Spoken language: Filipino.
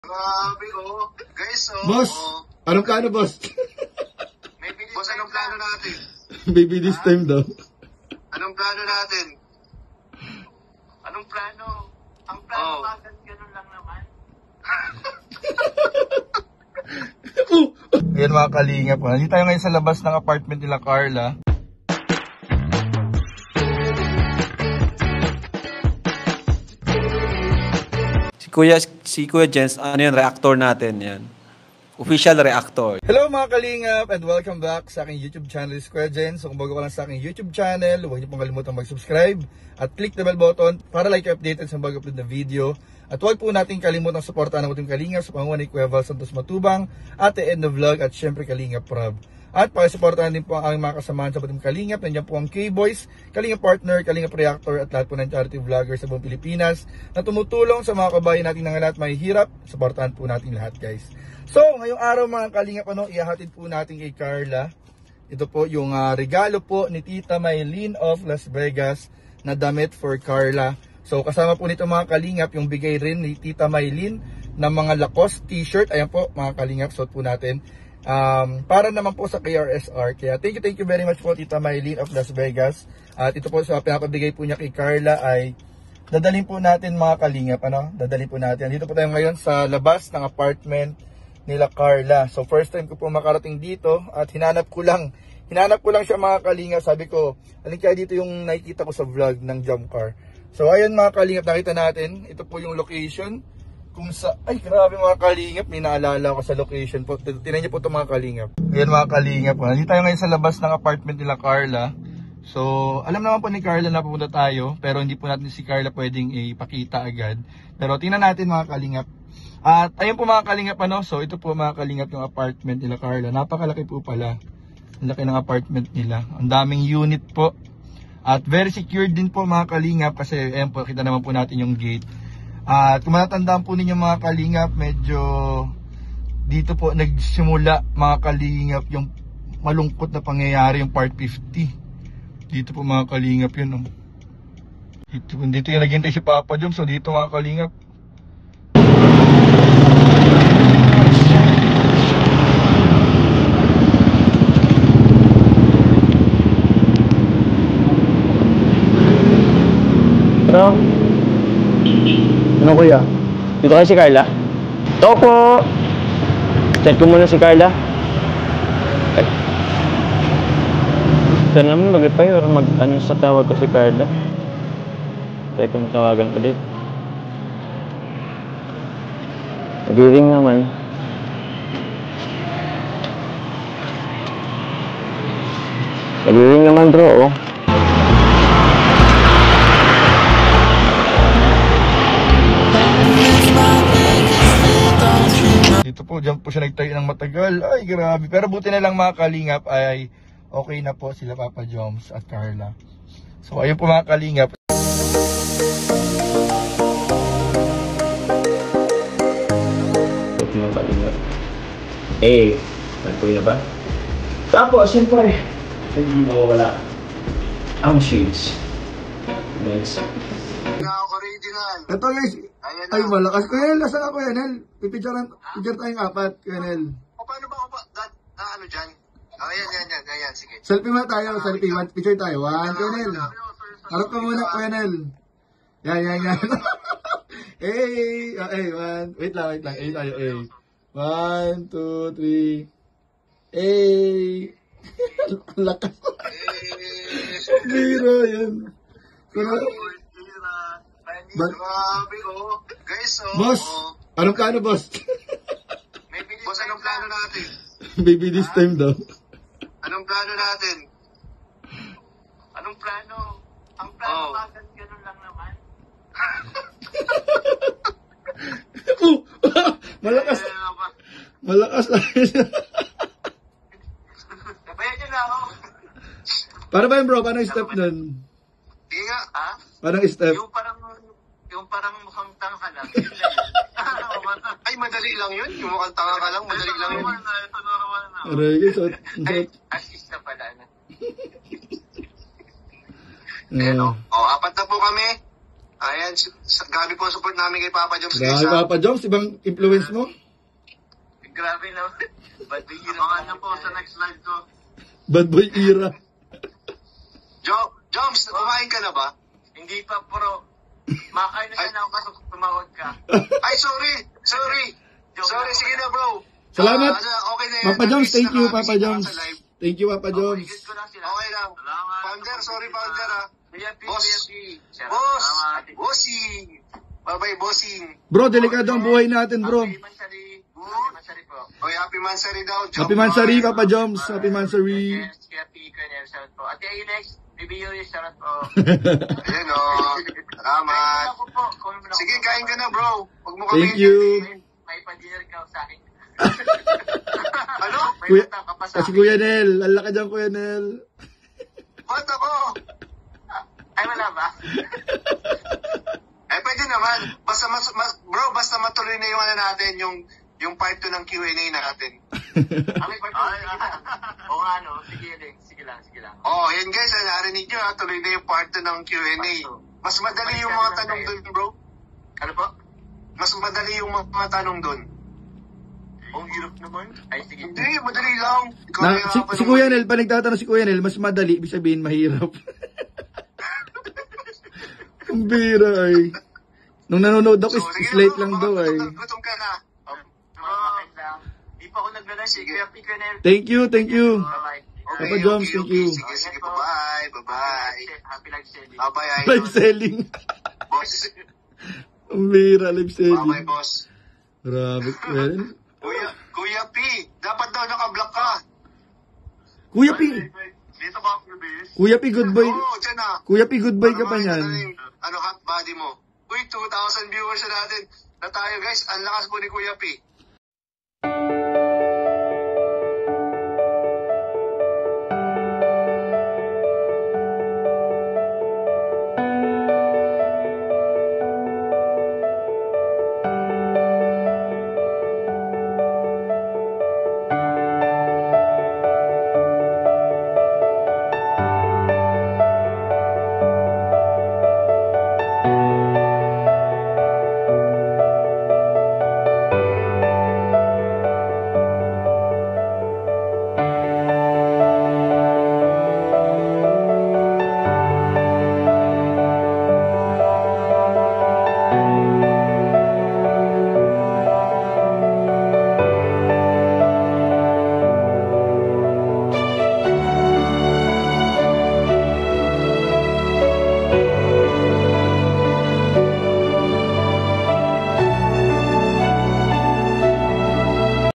Grabe, oh. Guys, oh. Boss, anong plano, boss? Boss, anong plano natin? Baby this time daw. Anong plano natin? Anong plano? Ang plano agad ganun lang naman. Ayan mga kalingap, nandito tayo ngayon sa labas ng apartment nila Carla. Si Kuya Jens, ano yan, reactor natin yan. Official reactor. Hello mga kalingap and welcome back sa aking YouTube channel, Kuya Jens. So kung bago ka lang sa aking YouTube channel, huwag niyo pong kalimutan mag-subscribe at click the bell button para like updated sa bago upload na video. At huwag po natin kalimutan supportahan ng ating kalingap sa pangunan ni Kuya Val Santos Matubang, Ate Edna Vlog at syempre Kalingap Rob. At pakisuportahan din po ang aming mga kasamahan sa Batim Kalingap. Nandiyan po ang K-Boys, Kalingap Partner, Kalingap Reactor at lahat po ng charity vloggers sa buong Pilipinas na tumutulong sa mga kabayan natin na lahat may hirap. Suportahan po natin lahat, guys. So, ngayong araw mga Kalingap, ihahatid po natin kay Carla. Ito po yung regalo po ni Tita Maylene of Las Vegas na damit for Carla. So, kasama po nito mga Kalingap yung bigay rin ni Tita Maylene na mga Lacoste t-shirt. Ayan po mga Kalingap, suot po natin. Para naman po sa KRSR. Kaya thank you very much po Tita Maylene of Las Vegas. At ito po sa pinapabigay po niya kay Carla ay dadalhin po natin mga Kalingap, dadalhin po natin. Dito po tayo ngayon sa labas ng apartment nila Carla. So first time ko po makarating dito at hinanap ko lang siya mga Kalingap. Sabi ko, alin kaya dito yung nakikita ko sa vlog ng jump car. So ayun mga Kalingap, nakita natin. Ito po yung location. Kung sa, ay grabe mga Kalingap, may naalala ko sa location po. Tinan niyo po ito mga Kalingap. Ayan mga Kalingap, nandito tayo ngayon sa labas ng apartment nila Carla. So alam naman po ni Carla na pupunta tayo, pero hindi po natin si Carla pwedeng ipakita agad. Pero tingnan natin mga Kalingap. At ayun po mga Kalingap, so ito po mga Kalingap yung apartment nila Carla. Napakalaki po pala. Ang laki ng apartment nila. Ang daming unit po. At very secure din po mga Kalingap kasi ayan po, kita naman po natin yung gate. At kung matatandaan po ninyo mga Kalingap, medyo dito po nagsimula mga Kalingap yung malungkot na pangyayari, yung part 50. Dito po mga Kalingap yun. Dito yung naghintay si Papa Jom. So dito mga Kalingap. Ano? Ano kuya? Dito kayo si Carla? Ito po! Chat ko muna si Carla. Ay. Saan naman mag-reply or mag-ano sa tawag ko si Carla? Try ko matawagan ko dito. Nag-ring naman. Nag-ring naman bro, oh. Dito po, dyan po siya nagtayo ng matagal. Ay, grabe. Pero buti na lang mga Kalingap ay okay na po sila Papa Joms at Carla. So, ayun po mga Kalingap. Ito mga Kalingap. Nagpuwi na ba? Tapos, siyempre, hindi mawawala ang shades. Next. Original. Ito guys. Ay, malakas. Kuya Nel, nasa ka Kuya Nel? Pipicture tayong apat, Kuya Nel. O paano ba? Ano dyan? Ayan, sige. Selfie muna tayo, selfie. Picture tayo. One, Kuya Nel. Harap ka muna, Kuya Nel. Yan. Hey, one. Wait lang. Hey tayo, hey. 1, 2, 3. Hey. Ang lakas. Bira yan. Grabe, oh. Guys, oh. Boss, anong plano, boss? Boss, anong plano natin? Baby this time daw. Anong plano natin? Anong plano? Ang plano agad ganun lang naman. Malakas lang siya. Nabayan niyo na ako. Para ba yun bro? Paano yung step nun? Hindi nga, ha? Paano yung step? Yung parang mukhang tanga ka lang. Ay, madali lang yun. Yung mukhang tanga ka lang, madali lang yun. Ito normal na. Aray, guys. Ay, assist na pala. Ayan, apat na po kami. Ayan, gabi po support namin kay Papa Joms. Grabe, Papa Joms, ibang influence mo? Grabe na. Ba't abangan niyo po sa next live ko. Bad boy era. Joms, kumain ka na ba? Hindi pa, bro. Makain na siya na ako kaso tumawag ka. Ay, sorry. Sige na, bro. Salamat. Okay na yan. Papa Joms, thank you, Papa Nakabisita Joms. ka sa live. Thank you, Papa Joms. Ikit ko lang sila. Okay lang. Salamat. Founder, sorry, Founder, ha. Kuya P, Boss. Kuya P. Boss. Salamat. Bossing. Bye-bye, bossing. Bro, delikado ang buhay natin, bro. Happy Mansari. Happy Mansari po. Oy, happy Mansari daw. Happy Mansari, Papa Joms. Happy Mansari. Yes, Kuya P, Kuya shout po. Ate Alex, Bibi Yuri, shout po. Ayan, o. Salamat. Ako po. Comment mo na Sige, ako. kain ka na, bro. Huwag mo kami Thank you. May pa-dinner ka sa akin. Ano? May Kuya, utang ka pa sa kasi akin. Kuya Nel. Ala ka dyan, Kuya Nel. Ba't ako? Ay, wala ba? Pwede naman. Basta bro, basta matuloy na yung ano natin, yung part 2 ng Q&A natin. Ay, oo nga, no? Sige lang. Oh, yan guys, narinig nyo ha, tuloy na yung part 2 ng Q&A. Mas madali yung mga tanong doon, bro. Ano po? Mas madali yung mga tanong doon. Ang hirap naman. Ay, sige. Hindi, madali lang. Ikaw Na, na si Kuya Nel, pag nagtatanong si Kuya Nel, mas madali, ibig sabihin mahirap. Ang bira ay. Nung nanonood ako, slate lang daw ay. Gutom ka na. Di pa ako naglalay. Sige, Pick and Air. Thank you. Bye-bye. Papa Joms, thank you. Sige, bye-bye. Bye-bye. Happy life selling. Bye-bye, Live idol. selling. Boss. Ang bira, live Bye-bye, selling. boss. Grabe. Well, Kuya P, dapat daw naka-block ka. Kuya P. Dito ba ang reviews? Kuya P, good boy. Oo, dyan na. Kuya P, good boy ka pa niyan. Ano, hot body mo. Uy, 2,000 viewers na natin. Na tayo, guys. Ang lakas po ni Kuya P.